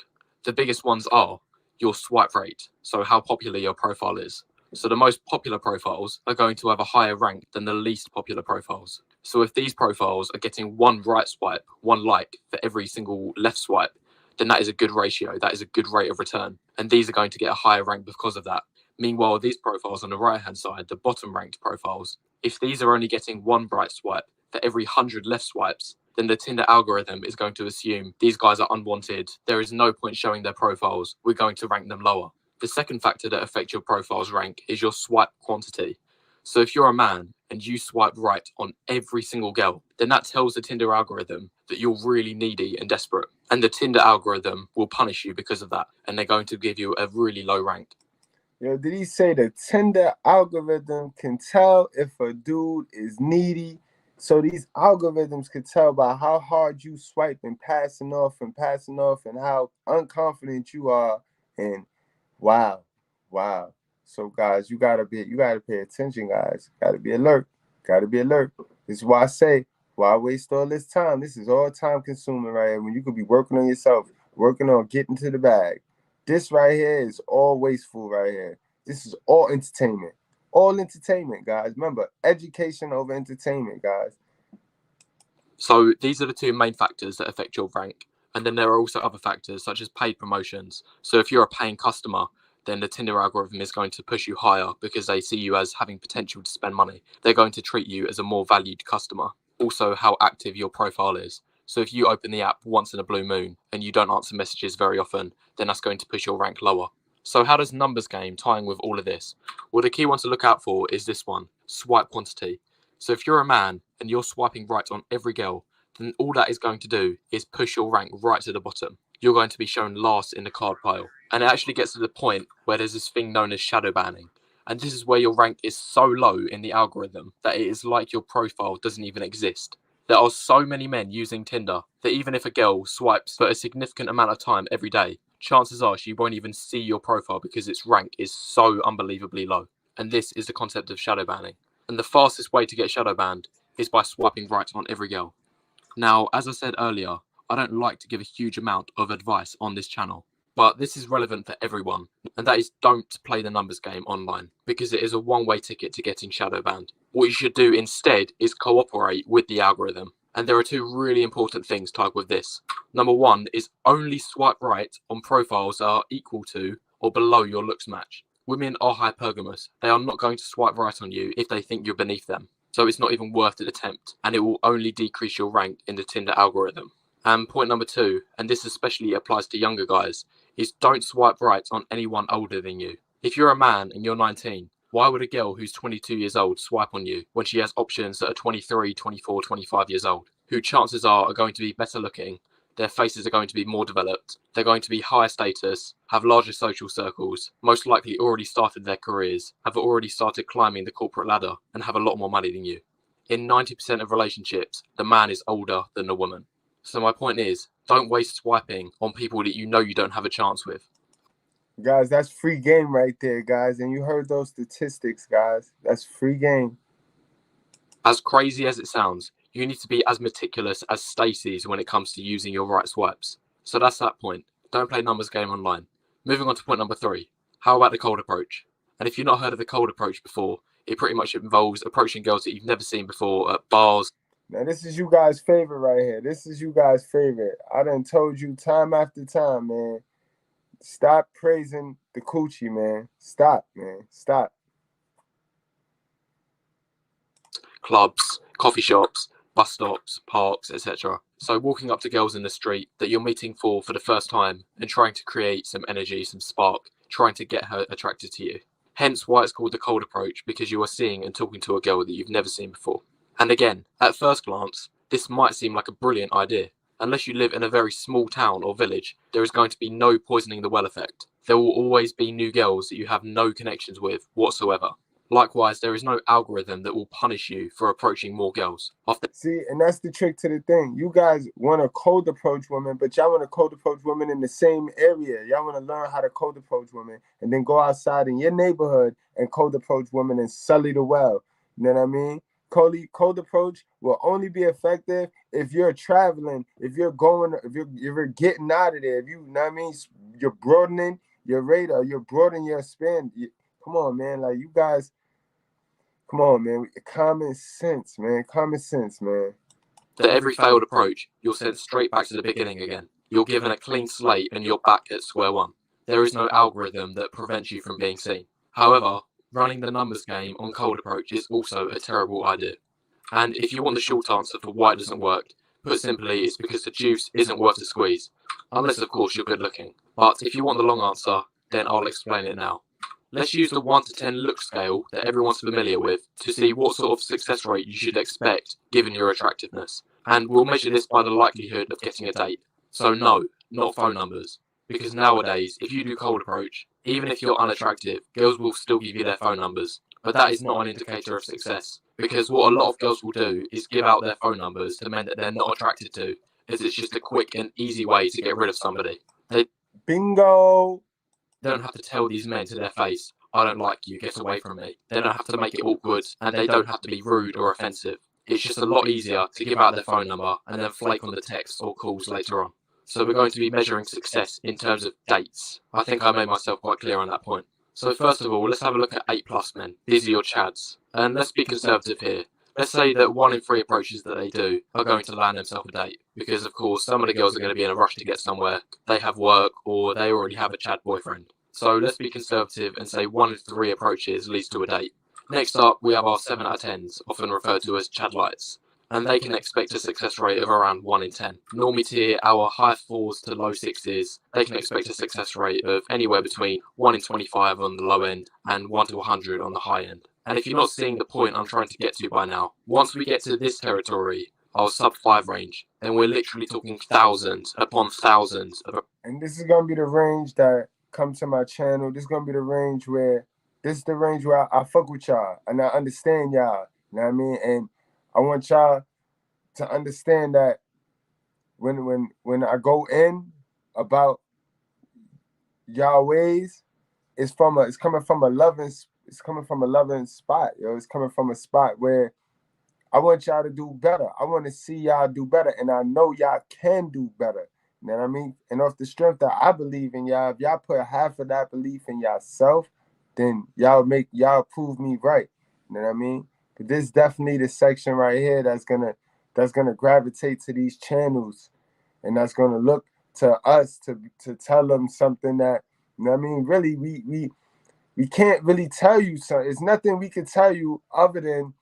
The biggest ones are your swipe rate, so how popular your profile is. So the most popular profiles are going to have a higher rank than the least popular profiles. So if these profiles are getting one right swipe, one like for every single left swipe, then that is a good ratio. That is a good rate of return. And these are going to get a higher rank because of that. Meanwhile, these profiles on the right-hand side, the bottom ranked profiles, if these are only getting one right swipe for every 100 left swipes, then the Tinder algorithm is going to assume these guys are unwanted. There is no point showing their profiles. We're going to rank them lower. The second factor that affects your profile's rank is your swipe quantity. So if you're a man and you swipe right on every single girl, then that tells the Tinder algorithm that you're really needy and desperate. And the Tinder algorithm will punish you because of that. And they're going to give you a really low rank.
Yo, did he say the Tinder algorithm can tell if a dude is needy? So these algorithms could tell by how hard you swipe and passing off and how unconfident you are. And wow. So guys, you gotta pay attention, guys. Gotta be alert. This is why I say, why waste all this time? This is all time consuming right here when you could be working on yourself, working on getting to the bag. This right here is all wasteful right here. This is all entertainment. All entertainment, guys. Remember, education over entertainment, guys.
So these are the two main factors that affect your rank. And then there are also other factors such as paid promotions. So if you're a paying customer, then the Tinder algorithm is going to push you higher because they see you as having potential to spend money. They're going to treat you as a more valued customer. Also, how active your profile is. So if you open the app once in a blue moon and you don't answer messages very often, then that's going to push your rank lower. So how does numbers game tie in with all of this? Well, the key one to look out for is this one, swipe quantity. So if you're a man and you're swiping right on every girl, then all that is going to do is push your rank right to the bottom. You're going to be shown last in the card pile. And it actually gets to the point where there's this thing known as shadow banning. And this is where your rank is so low in the algorithm that it is like your profile doesn't even exist. There are so many men using Tinder that even if a girl swipes for a significant amount of time every day, chances are she won't even see your profile because its rank is so unbelievably low. And this is the concept of shadow banning. And the fastest way to get shadow banned is by swiping right on every girl. Now, as I said earlier, I don't like to give a huge amount of advice on this channel, but this is relevant for everyone, and that is don't play the numbers game online because it is a one-way ticket to getting shadow banned. What you should do instead is cooperate with the algorithm, and there are two really important things tied with this. Number one is only swipe right on profiles that are equal to or below your looks match. Women are hypergamous. They are not going to swipe right on you if they think you're beneath them. So it's not even worth an attempt, and it will only decrease your rank in the Tinder algorithm. And point number two, and this especially applies to younger guys, is don't swipe right on anyone older than you. If you're a man and you're 19, Why would a girl who's 22 years old swipe on you when she has options that are 23, 24, 25 years old, who chances are going to be better looking, their faces are going to be more developed, they're going to be higher status, have larger social circles, most likely already started their careers, have already started climbing the corporate ladder, and have a lot more money than you? In 90% of relationships, the man is older than the woman. So my point is, don't waste swiping on people that you know you don't have a chance with.
Guys, that's free game right there, guys. And you heard those statistics, guys. That's free game.
As crazy as it sounds, you need to be as meticulous as Stacey's when it comes to using your right swipes. So that's that point. Don't play numbers game online. Moving on to point number 3. How about the cold approach? And if you've not heard of the cold approach before, it pretty much involves approaching girls that you've never seen before at bars.
Now, this is you guys' favorite right here. This is you guys' favorite. I done told you time after time, man. Stop praising the coochie, man. Stop, man. Stop.
Clubs, coffee shops, bus stops, parks, etc. So walking up to girls in the street that you're meeting for the first time and trying to create some energy, some spark, trying to get her attracted to you. Hence why it's called the cold approach, because you are seeing and talking to a girl that you've never seen before. And again, at first glance, this might seem like a brilliant idea. Unless you live in a very small town or village, there is going to be no poisoning the well effect. There will always be new girls that you have no connections with whatsoever. Likewise, there is no algorithm that will punish you for approaching more girls.
See, and that's the trick to the thing. You guys want to cold approach women, but y'all want to cold approach women in the same area. Y'all want to learn how to cold approach women and then go outside in your neighborhood and cold approach women and sully the well. You know what I mean? Cold approach will only be effective if you're traveling, if you're going, if you're getting out of there. If you know what I mean, you're broadening your radar, you're broadening your span. Come on, man. Like, you guys, come on, man. Common sense, man. Common sense, man.
For every failed approach, you're sent straight back to the beginning again. You're given a clean slate and you're back at square one. There is no algorithm that prevents you from being seen. However, running the numbers game on cold approach is also a terrible idea. And if you want the short answer for why it doesn't work, put simply, it's because the juice isn't worth the squeeze. Unless, of course, you're good looking. But if you want the long answer, then I'll explain it now. Let's use the 1 to 10 look scale that everyone's familiar with to see what sort of success rate you should expect given your attractiveness. And we'll measure this by the likelihood of getting a date. So no, not phone numbers. Because nowadays, if you do cold approach, even if you're unattractive, girls will still give you their phone numbers. But that is not an indicator of success. Because what a lot of girls will do is give out their phone numbers to men that they're not attracted to, as it's just a quick and easy way to get rid of somebody.
Bingo!
They don't have to tell these men to their face, I don't like you, get away from me. They don't have to make it awkward, and they don't have to be rude or offensive. It's just a lot easier to give out their phone number and then flake on the texts or calls later on. So we're going to be measuring success in terms of dates. I think I made myself quite clear on that point. So first of all, let's have a look at 8+ men. These are your chads. And let's be conservative here. Let's say that 1 in 3 approaches that they do are going to land themselves a date. Because of course, some of the girls are going to be in a rush to get somewhere. They have work or they already have a chad boyfriend. So let's be conservative and say 1 in 3 approaches leads to a date. Next up, we have our 7 out of 10s, often referred to as chad lights. And they can expect a success rate of around 1 in 10. Normie tier, our high 4s to low 6s, they can expect a success rate of anywhere between 1 in 25 on the low end and 1 to 100 on the high end. And if you're not seeing the point I'm trying to get to by now, once we get to this territory, our sub 5 range, then we're literally talking thousands upon thousands of.
And this is gonna be the range that come to my channel. This is gonna be the range where I fuck with y'all and I understand y'all. You know what I mean? And I want y'all to understand that when I go in about y'all ways, it's coming from a loving spot, yo. It's coming from a spot where I want y'all to do better. I want to see y'all do better, and I know y'all can do better. You know what I mean? And off the strength that I believe in y'all, if y'all put half of that belief in yourself, then y'all prove me right. You know what I mean? But this is definitely the section right here that's gonna gravitate to these channels, and that's gonna look to us to tell them something that, you know what I mean, really we can't really tell you. So it's nothing we can tell you other than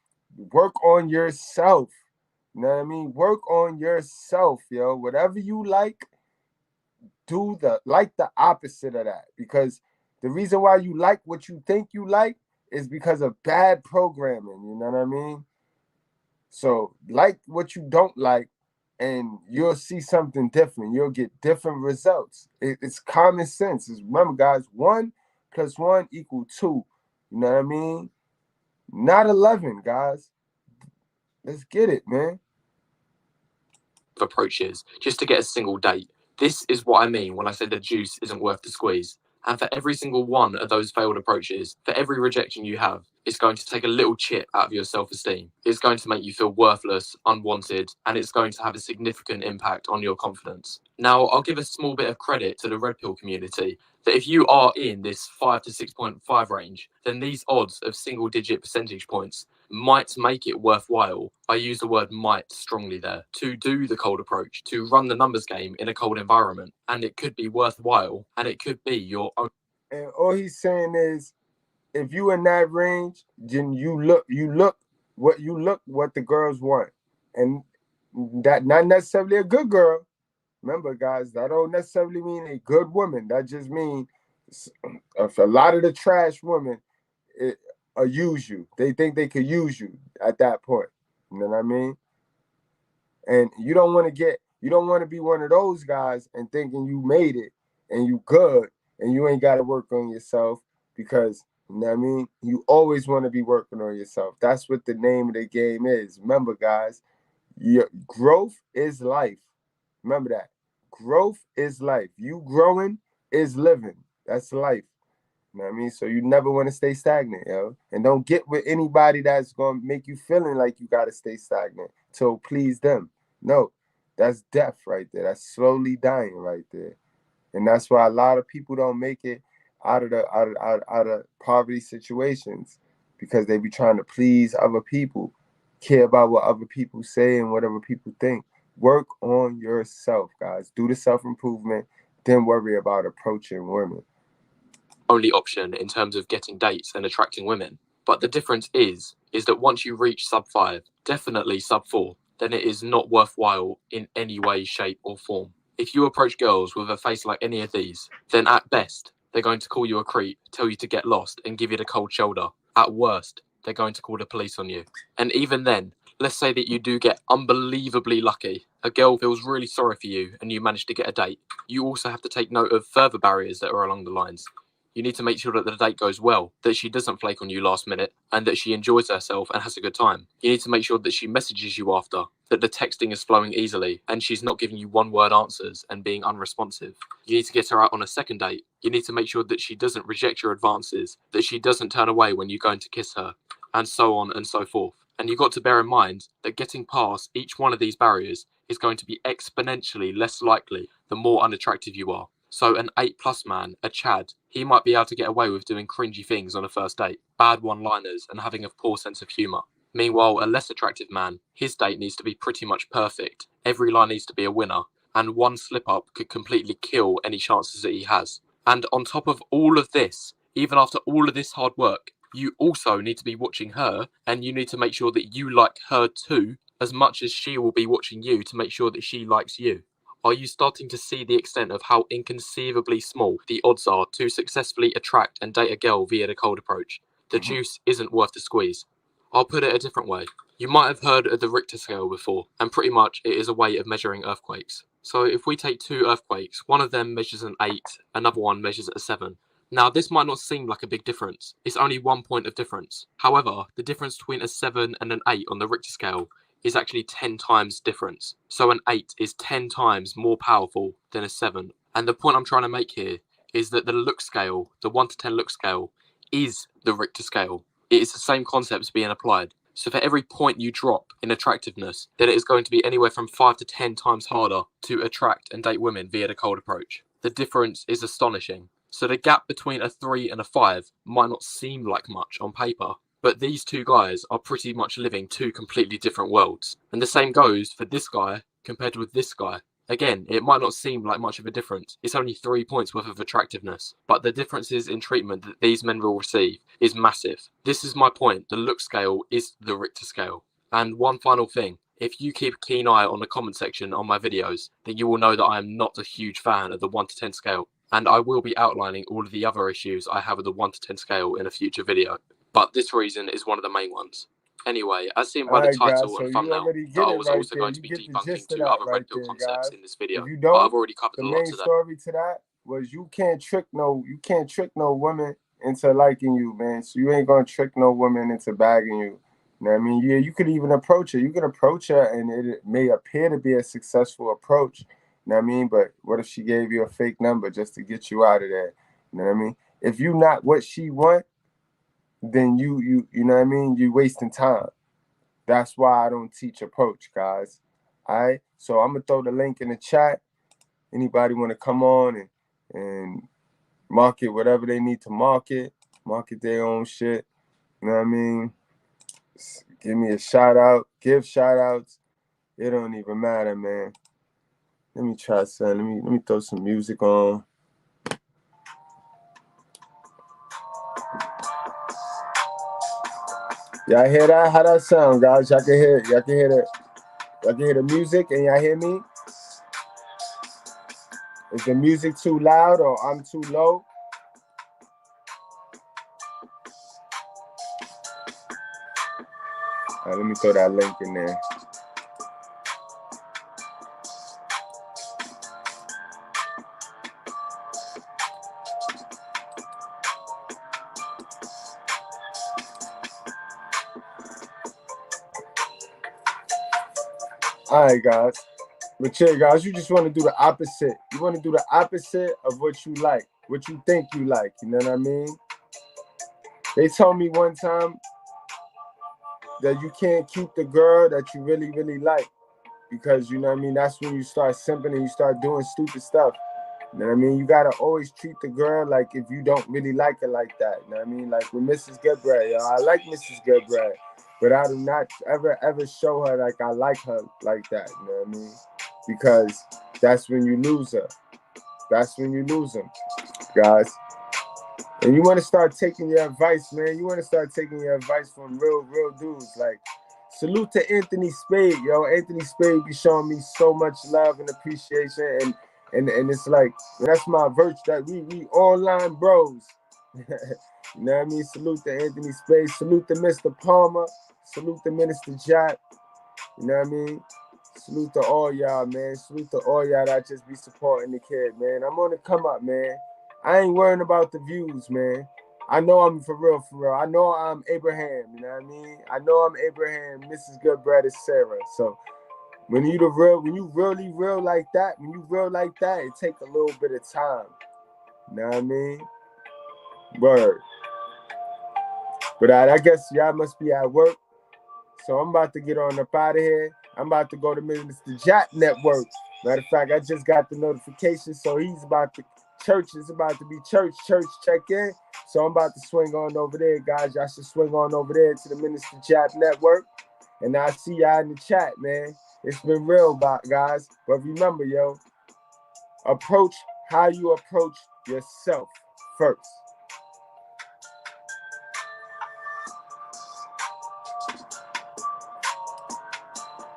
work on yourself. You know what I mean? Work on yourself, yo. Whatever you like, do the opposite of that. Because the reason why you like what you think you like is because of bad programming. You know what I mean? So like what you don't like, and you'll see something different. You'll get different results. It's common sense. Remember, guys, 1 + 1 = 2. You know what I mean? Not 11, guys. Let's get it, man.
Approaches just to get a single date. This is what I mean when I say the juice isn't worth the squeeze. And for every single one of those failed approaches, for every rejection you have, it's going to take a little chip out of your self-esteem. It's going to make you feel worthless, unwanted, and it's going to have a significant impact on your confidence. Now, I'll give a small bit of credit to the red pill community that if you are in this 5 to 6.5 range, then these odds of single-digit percentage points might make it worthwhile. I use the word might strongly there, to do the cold approach, to run the numbers game in a cold environment, and it could be worthwhile, and it could be your own.
And all he's saying is, if you in that range, then you look what the girls want, and that not necessarily a good girl. Remember, guys, that don't necessarily mean a good woman. That just means if a lot of the trash women use you. They think they could use you at that point. You know what I mean? And you don't want to be one of those guys and thinking you made it and you good and you ain't got to work on yourself, because, you know what I mean? You always want to be working on yourself. That's what the name of the game is. Remember, guys, your growth is life. Remember that. Growth is life. You growing is living. That's life. You know what I mean? So you never want to stay stagnant, yo. And don't get with anybody that's going to make you feeling like you got to stay stagnant to please them. No, that's death right there. That's slowly dying right there. And that's why a lot of people don't make it out of poverty situations, because they be trying to please other people, care about what other people say and what other people think. Work on yourself, guys. Do the self-improvement, then worry about approaching women.
Only option in terms of getting dates and attracting women. But the difference is that once you reach sub 5, definitely sub 4, then it is not worthwhile in any way, shape or form. If you approach girls with a face like any of these, then at best, they're going to call you a creep, tell you to get lost and give you the cold shoulder. At worst, they're going to call the police on you. And even then, let's say that you do get unbelievably lucky. A girl feels really sorry for you and you manage to get a date. You also have to take note of further barriers that are along the lines. You need to make sure that the date goes well, that she doesn't flake on you last minute, and that she enjoys herself and has a good time. You need to make sure that she messages you after, that the texting is flowing easily, and she's not giving you one-word answers and being unresponsive. You need to get her out on a second date. You need to make sure that she doesn't reject your advances, that she doesn't turn away when you're going to kiss her, and so on and so forth. And you've got to bear in mind that getting past each one of these barriers is going to be exponentially less likely the more unattractive you are. So an 8+ man, a Chad, he might be able to get away with doing cringy things on a first date, bad one-liners and having a poor sense of humour. Meanwhile, a less attractive man, his date needs to be pretty much perfect. Every line needs to be a winner, and one slip-up could completely kill any chances that he has. And on top of all of this, even after all of this hard work, you also need to be watching her, and you need to make sure that you like her too, as much as she will be watching you to make sure that she likes you. Are you starting to see the extent of how inconceivably small the odds are to successfully attract and date a girl via the cold approach? The juice isn't worth the squeeze. I'll put it a different way. You might have heard of the Richter scale before, and pretty much it is a way of measuring earthquakes. So if we take 2 earthquakes, one of them measures an 8, another one measures a 7. Now, this might not seem like a big difference. It's only 1 point of difference. However, the difference between a 7 and an 8 on the Richter scale is actually 10 times difference. So an 8 is 10 times more powerful than a 7. And the point I'm trying to make here is that the look scale, the 1 to 10 look scale, is the Richter scale. It is the same concepts being applied. So for every point you drop in attractiveness, then it is going to be anywhere from 5 to 10 times harder to attract and date women via the cold approach. The difference is astonishing. So the gap between a 3 and a 5 might not seem like much on paper, but these 2 guys are pretty much living 2 completely different worlds. And the same goes for this guy compared with this guy. Again, it might not seem like much of a difference. It's only 3 points worth of attractiveness. But the differences in treatment that these men will receive is massive. This is my point. The look scale is the Richter scale. And one final thing. If you keep a keen eye on the comment section on my videos, then you will know that I am not a huge fan of the 1 to 10 scale. And I will be outlining all of the other issues I have with the 1 to 10 scale in a future video. but this reason is one of the main ones. Anyway, as seen by the title and thumbnail, that I was also going to be debunking 2 other red pill concepts in this video, but I've already covered a lot today.
The main story to that was you can't trick no woman into liking you, man. So you ain't gonna trick no woman into bagging you. You know what I mean? Yeah, you could even approach her. You can approach her and it may appear to be a successful approach. You know what I mean? But what if she gave you a fake number just to get you out of there? You know what I mean? If you not what she want, then you know what I mean? You wasting time. That's why I don't teach approach, guys. All right? So I'm gonna throw the link in the chat. Anybody want to come on and market whatever they need to market their own shit. You know what I mean? Give me a shout out, give shout outs. It don't even matter, man. Let me try something. Let me throw some music on. Y'all hear that? How that sound, guys? Y'all can hear the music and y'all hear me? Is the music too loud or I'm too low? All right, let me throw that link in there. All right, guys. But yeah, guys, you just want to do the opposite. You want to do the opposite of what you like, what you think you like. You know what I mean? They told me one time that you can't keep the girl that you really, really like because, you know what I mean, that's when you start simping and you start doing stupid stuff. You know what I mean? You got to always treat the girl like if you don't really like her like that. You know what I mean? Like with Mrs. Goodbread, yo, I like Mrs. Goodbread, but I do not ever show her like I like her like that. You know what I mean? Because that's when you lose her. That's when you lose them, guys. And you want to start taking your advice, man. You want to start taking your advice from real dudes. Like, salute to Anthony Spade, yo. Anthony Spade be showing me so much love and appreciation. And it's like, that's my virtue. That we online bros. You know what I mean? Salute to Anthony Spade. Salute to Mr. Palmer. Salute to Minister Jack. You know what I mean? Salute to all y'all, man. Salute to all y'all that just be supporting the kid, man. I'm on the come up, man. I ain't worrying about the views, man. I know I'm for real. I know I'm Abraham, you know what I mean? I know I'm Abraham, Mrs. Goodbread is Sarah. So when you really real like that, it take a little bit of time. You know what I mean? Word. But I guess y'all must be at work. So I'm about to get on up out of here. I'm about to go to Mr. Jack Network. Matter of fact, I just got the notification, so he's about to church. It's about to be church check in. So I'm about to swing on over there, guys. Y'all should swing on over there to the Minister Jack Network. And I'll see y'all in the chat, man. It's been real, guys. But remember, yo, approach how you approach yourself first.